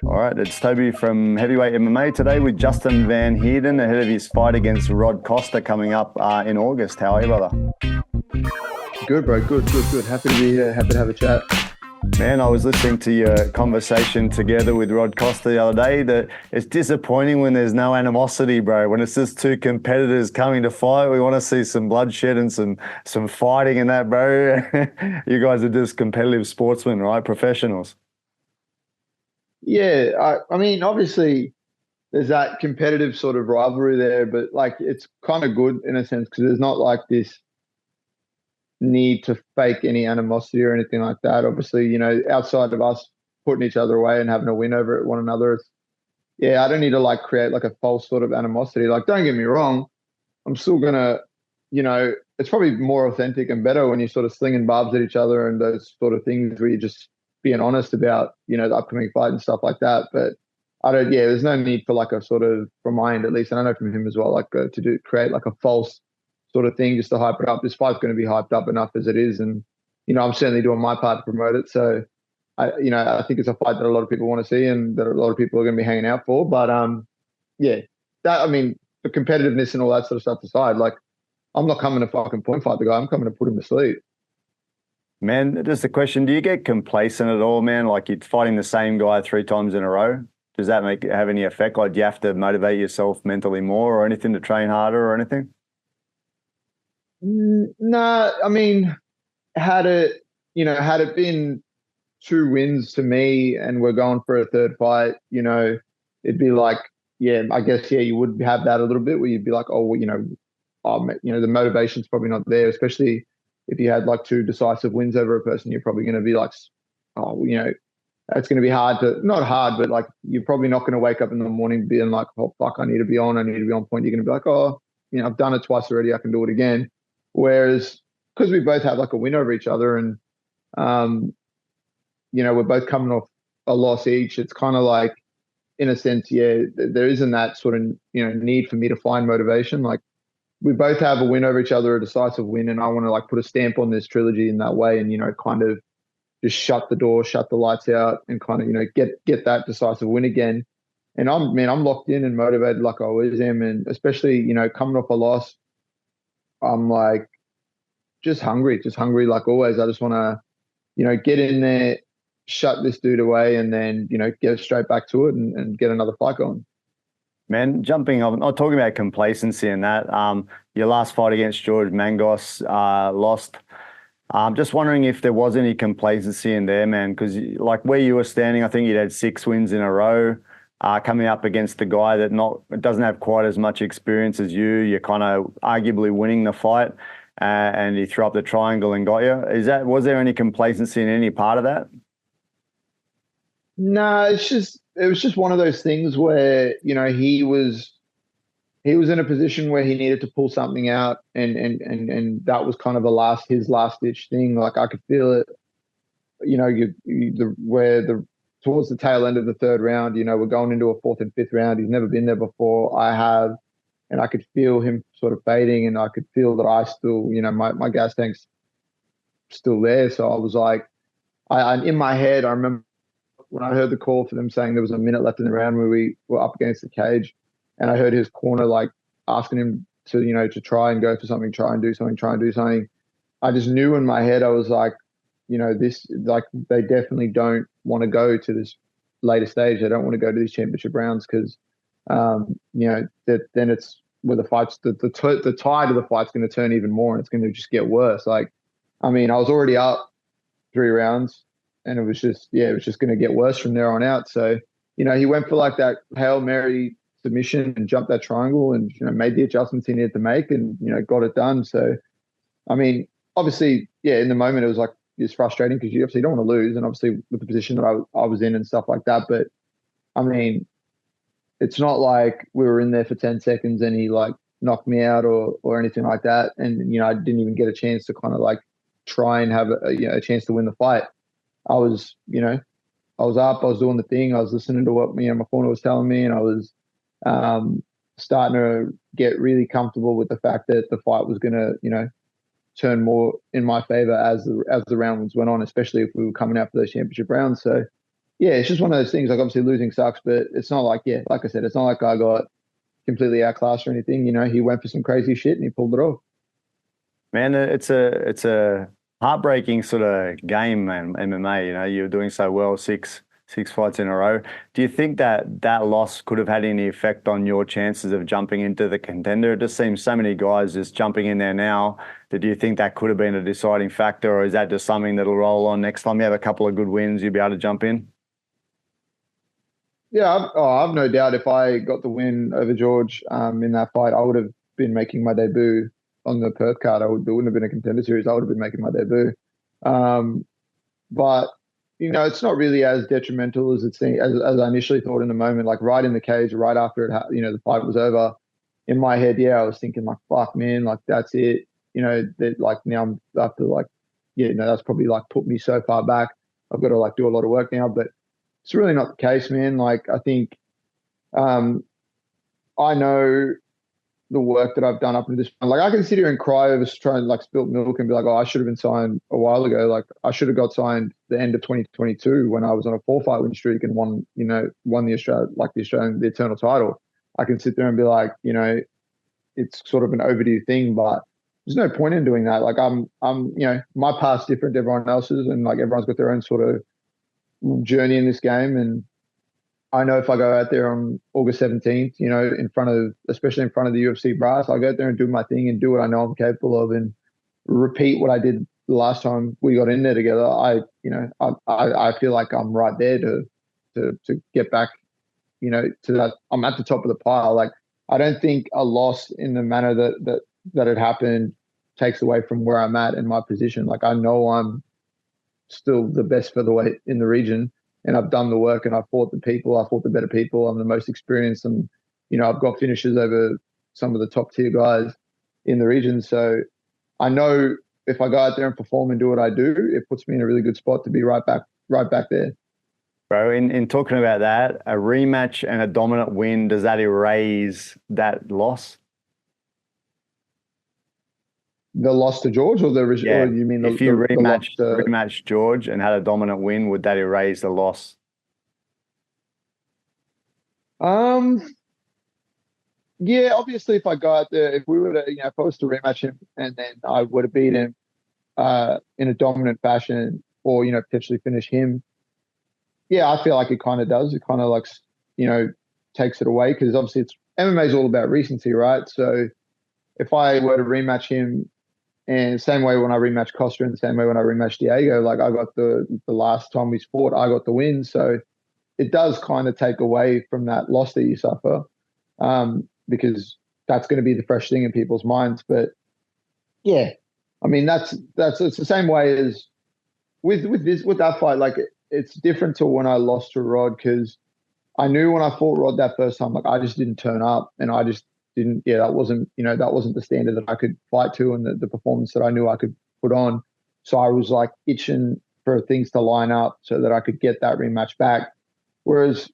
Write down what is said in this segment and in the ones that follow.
All right, it's Toby from Heavyweight MMA today with Justin Van Heerden ahead of his fight against Rod Costa coming up in August. How are you, brother? Good, bro. Good. Happy to be here. Happy to have a chat. Man, I was listening to your conversation together with Rod Costa the other day that it's disappointing when there's no animosity, bro. When it's just two competitors coming to fight, we want to see some bloodshed and some fighting and that, bro. You guys are just competitive sportsmen, right? Professionals. Yeah, I mean, obviously, there's that competitive sort of rivalry there, but like it's kind of good in a sense because there's not like this need to fake any animosity or anything like that. Obviously, outside of us putting each other away and having a win over one another, yeah, I don't need to like create like a false sort of animosity. Like, don't get me wrong, I'm still gonna, it's probably more authentic and better when you're sort of slinging barbs at each other and those sort of things where you're just being honest about, the upcoming fight and stuff like that. But there's no need for like a sort of, from my end at least, and I know from him as well, like create like a false sort of thing just to hype it up. This fight's going to be hyped up enough as it is, and I'm certainly doing my part to promote it. So I think it's a fight that a lot of people want to see and that a lot of people are going to be hanging out for. But yeah, the competitiveness and all that sort of stuff aside, like I'm not coming to fucking point fight the guy. I'm coming to put him to sleep. Man, just a question. Do you get complacent at all, man? Like you're fighting the same guy 3 times in a row? Does that have any effect? Like do you have to motivate yourself mentally more or anything to train harder or anything? Nah, I mean, had it been 2 wins to me and we're going for a third fight, it'd be like, yeah, I guess, yeah, you would have that a little bit where you'd be like, oh, well, the motivation's probably not there, especially if you had like 2 decisive wins over a person. You're probably going to be like, oh, it's going to be hard not hard, but like you're probably not going to wake up in the morning being like, oh, fuck, I need to be on point. You're going to be like, oh, I've done it twice already. I can do it again. Whereas because we both have like a win over each other and, we're both coming off a loss each, it's kind of like, in a sense, yeah, there isn't that sort of, need for me to find motivation. Like we both have a win over each other, a decisive win, and I want to like put a stamp on this trilogy in that way and, kind of just shut the door, shut the lights out and kind of, get that decisive win again. And I'm locked in and motivated like I always am. And especially, coming off a loss, I'm like just hungry like always. I just want to, get in there, shut this dude away, and then, get straight back to it and get another fight going. Man, jumping on, not talking about complacency and that, your last fight against George Mangos lost. Just wondering if there was any complacency in there, man, because like where you were standing, I think you'd had 6 wins in a row. Coming up against the guy that doesn't have quite as much experience as you, you're kind of arguably winning the fight, and he threw up the triangle and got you. Was there any complacency in any part of that? No, it was just one of those things where, he was in a position where he needed to pull something out and that was kind of his last ditch thing. Like I could feel it, towards the tail end of the 3rd round, we're going into a 4th and 5th round. He's never been there before. I have, and I could feel him sort of fading and I could feel that I still, my gas tank's still there. So I was like, in my head, I remember when I heard the call for them saying there was a minute left in the round where we were up against the cage, and I heard his corner like asking him to, to try and go for something, try and do something. I just knew in my head, I was like, this, like, they definitely don't want to go to this later stage. They don't want to go to these championship rounds because, then it's where the fight's, the tide of the fight's going to turn even more and it's going to just get worse. Like, I mean, I was already up 3 rounds. And it was just going to get worse from there on out. So, he went for like that Hail Mary submission and jumped that triangle and, made the adjustments he needed to make and, got it done. So, I mean, obviously, yeah, in the moment it was like, it's frustrating because you obviously don't want to lose. And obviously with the position that I was in and stuff like that. But I mean, it's not like we were in there for 10 seconds and he like knocked me out or anything like that. And, I didn't even get a chance to kind of like try and have a chance to win the fight. I was up, I was doing the thing, I was listening to what my corner was telling me, and I was starting to get really comfortable with the fact that the fight was going to, turn more in my favor as the rounds went on, especially if we were coming out for those championship rounds. So, yeah, it's just one of those things. Like obviously losing sucks, but it's not like, yeah, like I said, it's not like I got completely outclassed or anything. You know, he went for some crazy shit and he pulled it off. Man, it's a heartbreaking sort of game, man. MMA, you're doing so well, six fights in a row. Do you think that that loss could have had any effect on your chances of jumping into the contender? It just seems so many guys just jumping in there now. Do you think that could have been a deciding factor, or is that just something that'll roll on next time you have a couple of good wins, you'll be able to jump in? Yeah, I've no doubt if I got the win over George in that fight, I would have been making my debut on the Perth card. It wouldn't have been a contender series. I would have been making my debut. Um, but it's not really as detrimental as as I initially thought in the moment. Like right in the cage, right after the fight was over. In my head, yeah, I was thinking like, fuck, man, like that's it. That like now I have to like, yeah, that's probably like put me so far back. I've got to like do a lot of work now, but it's really not the case, man. Like I think um, I know the work that I've done up to this point. Like I can sit here and cry over trying to like spilt milk and be like, oh, I should have been signed a while ago. Like I should have got signed the end of 2022 when I was on a 4 fight win streak and won the the Eternal title. I can sit there and be like, it's sort of an overdue thing, but there's no point in doing that. Like my past's different to everyone else's, and like everyone's got their own sort of journey in this game. And I know if I go out there on August 17th, especially in front of the UFC brass, I'll go out there and do my thing and do what I know I'm capable of and repeat what I did the last time we got in there together. I feel like I'm right there to get back, to that. I'm at the top of the pile. Like I don't think a loss in the manner that it happened takes away from where I'm at in my position. Like I know I'm still the best featherweight in the region, and I've done the work and I fought the better people. I'm the most experienced, and I've got finishes over some of the top tier guys in the region. So I know if I go out there and perform and do what I do, it puts me in a really good spot to be right back there. Bro, in talking about that, a rematch and a dominant win, does that erase that loss? The loss to George, or Yeah. you mean If you the loss to? rematch George and had a dominant win, would that erase the loss? Um, yeah, obviously, if I go out there, if we were to, if I was to rematch him and then I would have beat him in a dominant fashion, or potentially finish him, yeah, I feel like it kind of does. It kind of like you know takes it away because obviously it's MMA is all about recency, right? So if I were to rematch him, and same way when I rematched Costa, and the same way when I rematched Diego, like I got the last time we fought, I got the win. So it does kind of take away from that loss that you suffer, because that's going to be the fresh thing in people's minds. But yeah, I mean that's it's the same way as with that fight. Like it's different to when I lost to Rod because I knew when I fought Rod that first time, like I just didn't turn up, and I just didn't. Yeah, that wasn't the standard that I could fight to, and the performance that I knew I could put on. So I was like itching for things to line up so that I could get that rematch back. Whereas,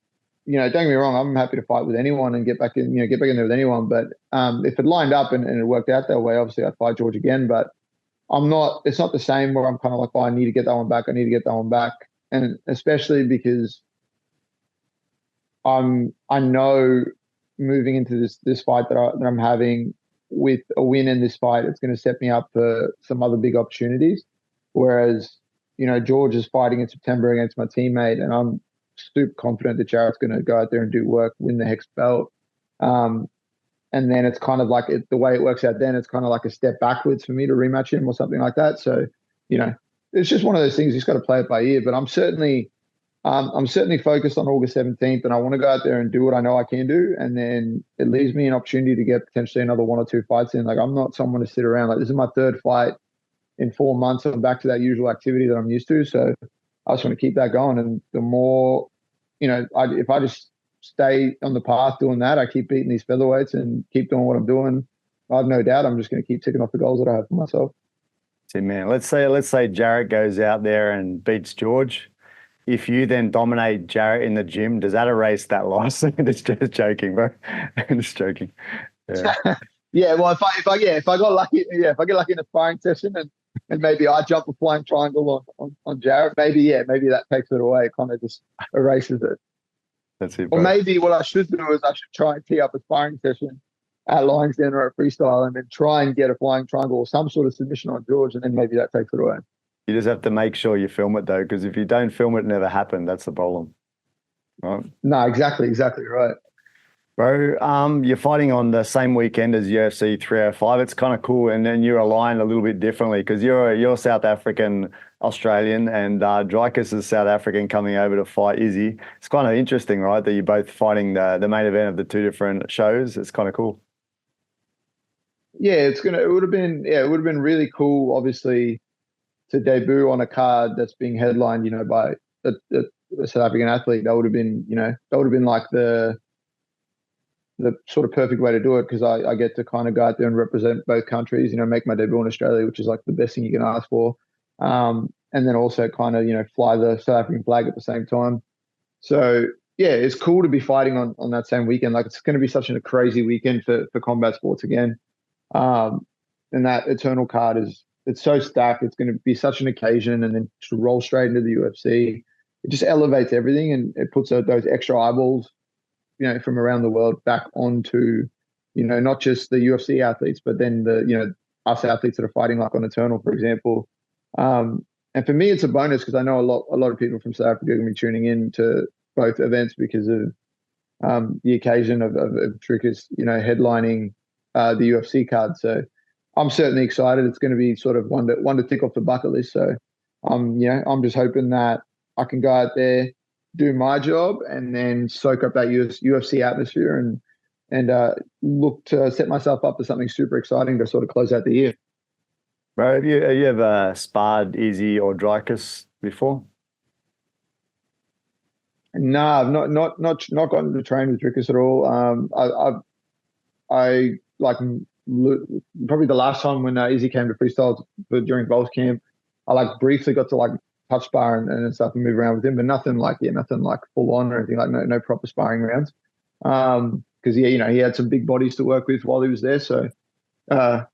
don't get me wrong, I'm happy to fight with anyone and get back in there with anyone. But if it lined up and it worked out that way, obviously I'd fight George again. But I'm not. It's not the same where I'm kind of like, oh, I need to get that one back. I need to get that one back, and especially because I know moving into this fight that I'm having with a win in this fight, it's going to set me up for some other big opportunities. Whereas, George is fighting in September against my teammate, and I'm super confident that Jarrett's going to go out there and do work, win the Hex belt. Um, and then it's kind of like the way it works out. Then it's kind of like a step backwards for me to rematch him or something like that. So, you know, it's just one of those things. You just got to play it by ear. But I'm certainly focused on August 17th, and I want to go out there and do what I know I can do. And then it leaves me an opportunity to get potentially another one or two fights in. Like I'm not someone to sit around. Like this is my third fight in 4 months. I'm back to that usual activity that I'm used to. So I just want to keep that going. And the more, if I just stay on the path doing that, I keep beating these featherweights and keep doing what I'm doing, I've no doubt I'm just going to keep ticking off the goals that I have for myself. See, man, let's say Jarrett goes out there and beats George. If you then dominate Jarrett in the gym, does that erase that loss? Just joking, bro. Just joking. Yeah. Yeah, well, if I get lucky, yeah, if I get lucky in a sparring session and and maybe I jump a flying triangle on Jared. Maybe that takes it away. It kind of just erases it. That's it, Or bro. maybe what I should do is I should try and tee up a sparring session at Lions Den or at Freestyle, and then try and get a flying triangle or some sort of submission on George, and then maybe that takes it away. You just have to make sure you film it though, because if you don't film it, it never happened. That's the problem, right? No, exactly right. Bro, you're fighting on the same weekend as UFC 305. It's kind of cool, and then you're aligned a little bit differently because you're South African Australian, and Dricus is South African coming over to fight Izzy. It's kind of interesting, right? That you're both fighting the main event of the two different shows. It's kind of cool. Yeah, it would have been really cool, obviously, to debut on a card that's being headlined, by a South African athlete. That would have been, like the sort of perfect way to do it, because I get to kind of go out there and represent both countries, make my debut in Australia, which is like the best thing you can ask for. And then also kind of, fly the South African flag at the same time. So yeah, it's cool to be fighting on that same weekend. Like, it's going to be such a crazy weekend for combat sports again. And that Eternal card it's so stacked. It's going to be such an occasion, and then to roll straight into the UFC, it just elevates everything, and it puts those extra eyeballs, from around the world back onto, not just the UFC athletes, but then us athletes that are fighting like on Eternal, for example. And for me, it's a bonus because I know a lot of people from South Africa are going to be tuning in to both events because of the occasion of Dricus, headlining the UFC card. So I'm certainly excited. It's going to be sort of one to tick off the bucket list. So I'm just hoping that I can go out there, do my job, and then soak up that UFC atmosphere and look to set myself up for something super exciting to sort of close out the year. Bro, have you ever sparred Izzy or Dricus before? No, I've not gotten to train with Dricus at all. I like probably the last time when Izzy came to freestyle during Volk camp, I like briefly got to like touch spar and stuff and move around with him, but nothing like full on or anything, like no proper sparring rounds. Because he had some big bodies to work with while he was there. So Jimmy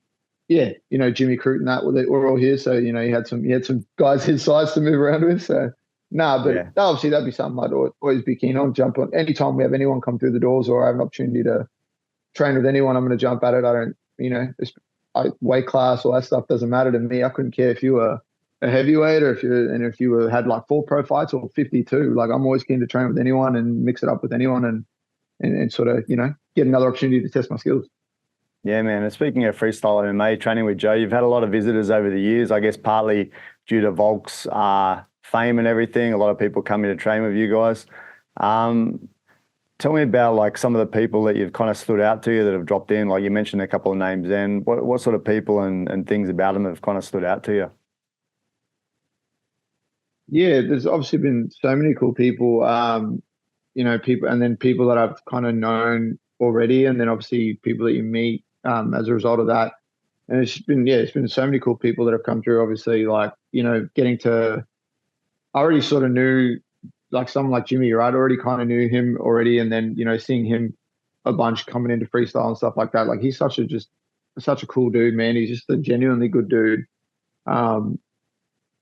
Crute and that we're all here. So he had some guys his size to move around with. So but obviously that'd be something I'd always be keen on. Jump on anytime we have anyone come through the doors or I have an opportunity to train with anyone, I'm going to jump at it. I don't, weight class, all that stuff doesn't matter to me. I couldn't care if you were a heavyweight or if you had like 4 pro fights or 52. Like, I'm always keen to train with anyone and mix it up with anyone and sort of, get another opportunity to test my skills. Yeah, man. And speaking of freestyle MMA, training with Joe, you've had a lot of visitors over the years, I guess partly due to Volk's fame and everything. A lot of people coming to train with you guys. Tell me about like some of the people that you've kind of stood out to you that have dropped in. Like, you mentioned a couple of names then. What sort of people and things about them have kind of stood out to you? Yeah, there's obviously been so many cool people, people, and then people that I've kind of known already, and then obviously people that you meet as a result of that. And it's been so many cool people that have come through. Obviously, like, I already sort of knew, like, someone like Jimmy, right? Already kind of knew him already, and then seeing him a bunch coming into freestyle and stuff like that. Like, he's such a cool dude, man. He's just a genuinely good dude.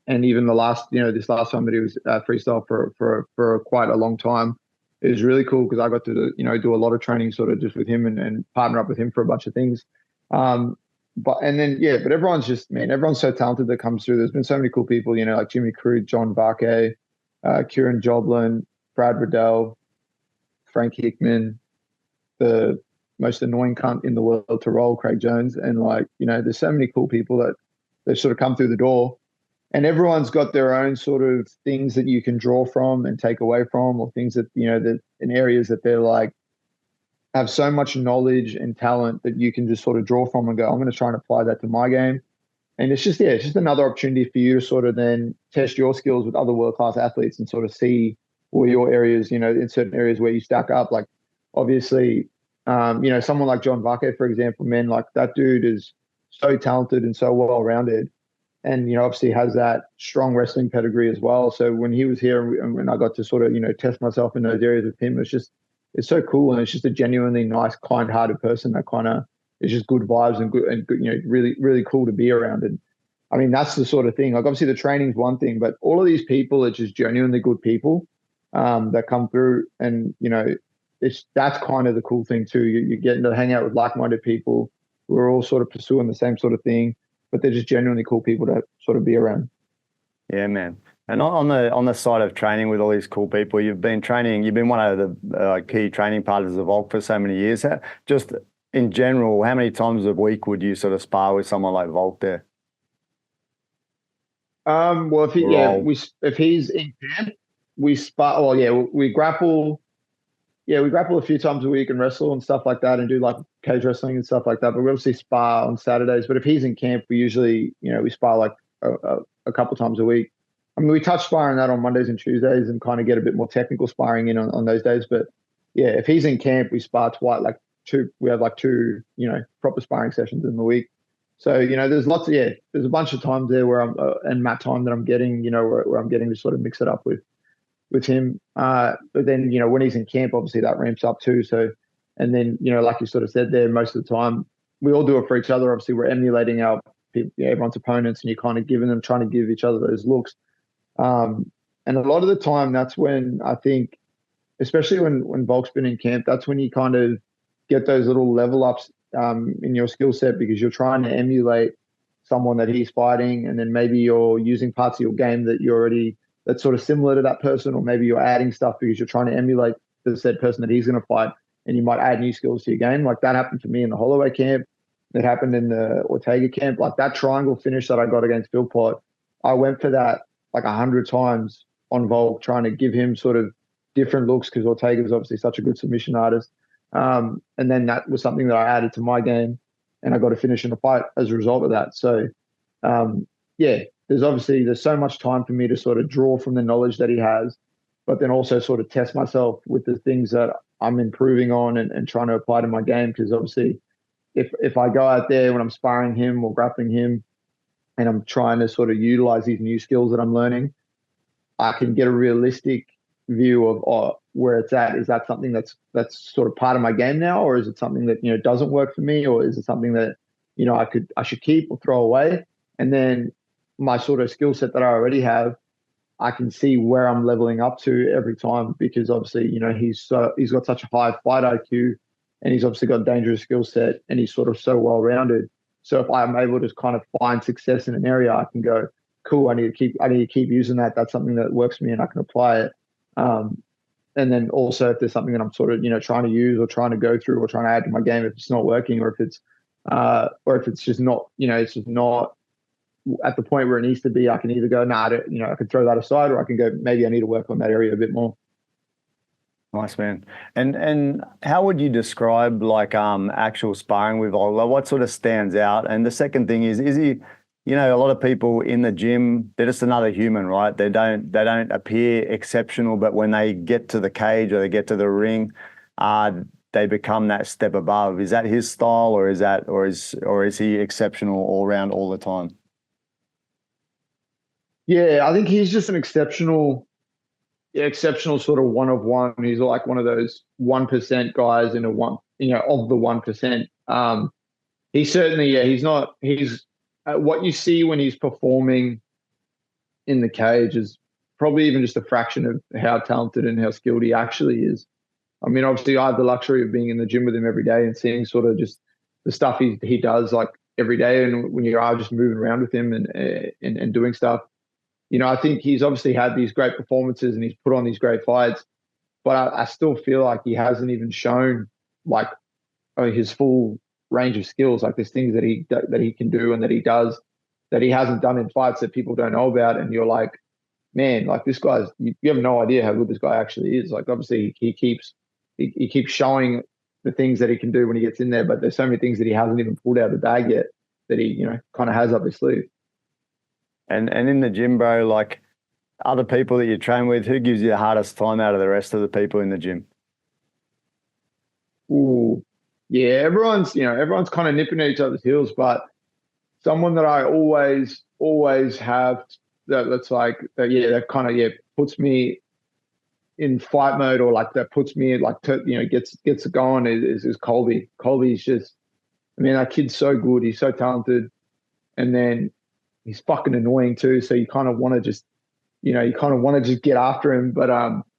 And even this last time that he was freestyle for quite a long time, it was really cool because I got to do a lot of training sort of just with him and partner up with him for a bunch of things. But everyone's everyone's so talented that comes through. There's been so many cool people, like Jimmy Crute, John Varkey, Kieran Joblin, Brad Riddell, Frank Hickman, the most annoying cunt in the world to roll, Craig Jones, and there's so many cool people that sort of come through the door. And everyone's got their own sort of things that you can draw from and take away from, or things that, that in areas that they're like, have so much knowledge and talent that you can just sort of draw from and go, I'm going to try and apply that to my game. And it's just another opportunity for you to sort of then test your skills with other world-class athletes and sort of see where your areas, in certain areas where you stack up. Like, obviously, someone like John Varkey, for example, man, like, that dude is so talented and so well-rounded. And, obviously has that strong wrestling pedigree as well. So when he was here and when I got to sort of, test myself in those areas with him, it's so cool. And it's just a genuinely nice, kind-hearted person that kind of is just good vibes and good, really, really cool to be around. And I mean, that's the sort of thing. Like, obviously, the training's one thing, but all of these people are just genuinely good people that come through, and that's kind of the cool thing too. You're getting to hang out with like-minded people who are all sort of pursuing the same sort of thing, but they're just genuinely cool people to sort of be around. Yeah, man. And on the side of training with all these cool people, you've been one of the key training partners of Volk for so many years. Just in general, how many times a week would you sort of spar with someone like Volk there? Well, if he's in camp, we spar. Well, yeah, we grapple. Yeah, we grapple a few times a week and wrestle and stuff like that, and do like cage wrestling and stuff like that. But we obviously spar on Saturdays. But if he's in camp, we usually, we spar like a couple times a week. I mean, we touch sparring that on Mondays and Tuesdays and kind of get a bit more technical sparring in on those days. But yeah, if he's in camp, we spar twice, like two. We have like two, proper sparring sessions in the week. So there's there's a bunch of times there where I'm and mat time that I'm getting, where I'm getting to sort of mix it up with him. But then, when he's in camp, obviously that ramps up too. So, and then, like you sort of said there, most of the time we all do it for each other. Obviously, we're emulating our everyone's opponents, and you're kind of trying to give each other those looks. And a lot of the time, that's when I think, especially when Volk's been in camp, that's when you kind of get those little level ups in your skill set, because you're trying to emulate someone that he's fighting, and then maybe you're using parts of your game that's sort of similar to that person, or maybe you're adding stuff because you're trying to emulate the said person that he's going to fight, and you might add new skills to your game. Like that happened to me in the Holloway camp. It happened in the Ortega camp. Like that triangle finish that I got against Philpott, I went for that like 100 times on Volk, trying to give him sort of different looks, because Ortega is obviously such a good submission artist. And then that was something that I added to my game, and I got to finish in a fight as a result of that. So, yeah, there's so much time for me to sort of draw from the knowledge that he has, but then also sort of test myself with the things that I'm improving on and trying to apply to my game. Because obviously, if I go out there when I'm sparring him or grappling him, and I'm trying to sort of utilize these new skills that I'm learning, I can get a realistic view of where it's at. Is that something that's sort of part of my game now, or is it something that doesn't work for me, or is it something that I should keep or throw away? And then my sort of skill set that I already have, I can see where I'm leveling up to every time, because obviously he's got such a high fight IQ, and he's obviously got a dangerous skill set, and he's sort of so well rounded. So if I'm able to kind of find success in an area, I can go, cool, I need to keep using that. That's something that works for me, and I can apply it. And then also, if there's something that I'm sort of trying to use or trying to go through or trying to add to my game, if it's not working, or if it's just not it's just not at the point where it needs to be, I can either go, I can throw that aside, or I can go, maybe I need to work on that area a bit more. Nice, man. And how would you describe like actual sparring with Ola? What sort of stands out? And the second thing is he, a lot of people in the gym, they're just another human, right? They don't appear exceptional, but when they get to the cage or they get to the ring, they become that step above. Is that his style, or is he exceptional all around all the time? Yeah, I think he's just an exceptional sort of one of one. He's like one of those 1% guys in of the 1%. He's certainly, he's what you see when he's performing in the cage is probably even just a fraction of how talented and how skilled he actually is. I mean, obviously I have the luxury of being in the gym with him every day and seeing sort of just the stuff he does like every day. And when you are just moving around with him and doing stuff, I think he's obviously had these great performances and he's put on these great fights, but I still feel like he hasn't even shown like his full range of skills. Like there's things that he can do and that he does that he hasn't done in fights that people don't know about. And you're like, man, like this guy's, you have no idea how good this guy actually is. Like obviously he keeps showing the things that he can do when he gets in there, but there's so many things that he hasn't even pulled out of the bag yet that he, kind of has up his sleeve. And in the gym, bro, like other people that you train with, who gives you the hardest time out of the rest of the people in the gym? Ooh, yeah, everyone's kind of nipping at each other's heels, but someone that I always have that's like that, that kind of puts me in fight mode, or like that puts me like gets it going is Colby. Colby's just, I mean, that kid's so good, he's so talented, and then he's fucking annoying too. So you kind of want to just, get after him. But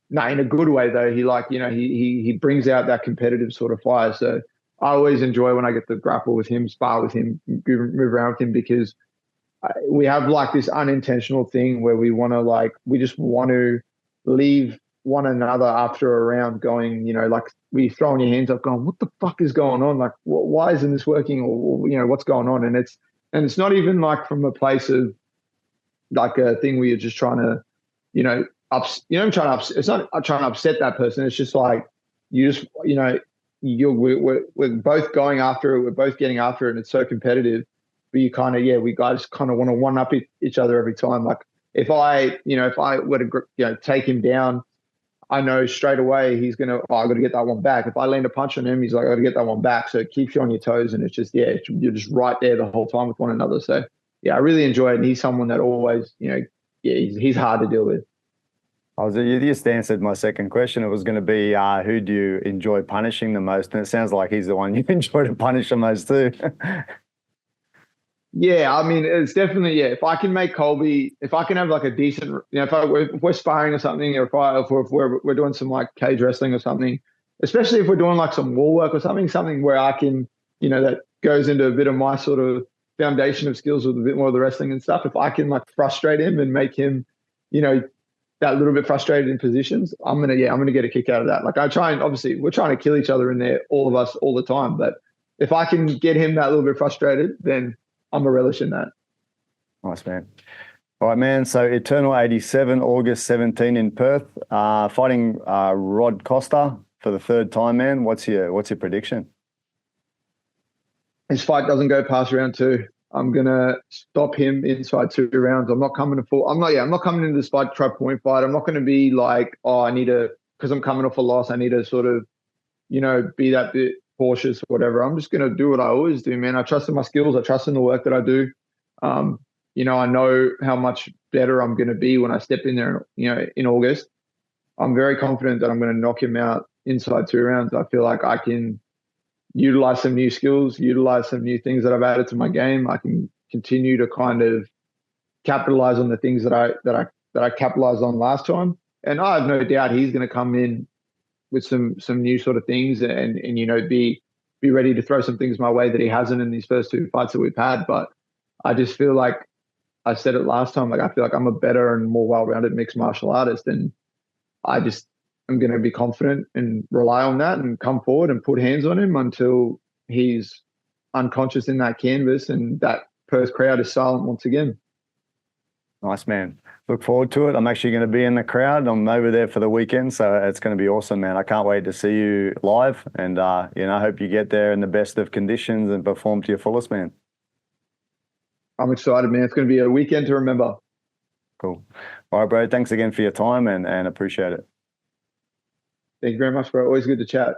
no, in a good way though. He brings out that competitive sort of fire. So I always enjoy when I get to grapple with him, spar with him, move around with him, because we have like this unintentional thing where we just want to leave one another after a round going, like we throwing your hands up going, what the fuck is going on? Like, why isn't this working? Or what's going on? And it's not even like from a place of like a thing where you're just trying to, it's not trying to upset that person. It's just like, you just, we're both going after it. We're both getting after it. And it's so competitive. But you kind of, we guys kind of want to one up each other every time. Like if I were to, take him down, I know straight away he's going to, I got to get that one back. If I land a punch on him, he's like, I got to get that one back. So it keeps you on your toes. And it's just, you're just right there the whole time with one another. So yeah, I really enjoy it. And he's someone that always, he's hard to deal with. You just answered my second question. It was going to be, who do you enjoy punishing the most? And it sounds like he's the one you enjoy to punish the most too. Yeah, I mean, it's definitely, if I can make Colby, if I can have like a decent, if we're sparring or something, or if we're doing some like cage wrestling or something, especially if we're doing like some wall work or something where I can, that goes into a bit of my sort of foundation of skills with a bit more of the wrestling and stuff. If I can like frustrate him and make him, that little bit frustrated in positions, I'm gonna get a kick out of that. Like obviously we're trying to kill each other in there, all of us, all the time. But if I can get him that little bit frustrated, then I'm a relish in that. Nice, man. All right, man. So Eternal 87, August 17 in Perth, fighting Rod Costa for the third time, man. What's your prediction? His fight doesn't go past round 2. I'm gonna stop him inside 2 rounds. I'm not coming into this fight to try point fight. I'm not going to be like, because I'm coming off a loss, I need to sort of, be that bit cautious or whatever. I'm just going to do what I always do, man. I trust in my skills. I trust in the work that I do. I know how much better I'm going to be when I step in there, in August. I'm very confident that I'm going to knock him out inside 2 rounds. I feel like I can utilize some new skills, utilize some new things that I've added to my game. I can continue to kind of capitalize on the things that I capitalized on last time. And I have no doubt he's going to come in with some new sort of things and be ready to throw some things my way that he hasn't in these first 2 fights that we've had. But I just feel like I said it last time, like I feel like I'm a better and more well-rounded mixed martial artist, and I'm going to be confident and rely on that and come forward and put hands on him until he's unconscious in that canvas and that Perth crowd is silent once again. Nice, man. Look forward to it. I'm actually going to be in the crowd. I'm over there for the weekend, so it's going to be awesome, man. I can't wait to see you live, and I hope you get there in the best of conditions and perform to your fullest, man. I'm excited, man. It's going to be a weekend to remember. Cool. All right, bro. Thanks again for your time and appreciate it. Thank you very much, bro. Always good to chat.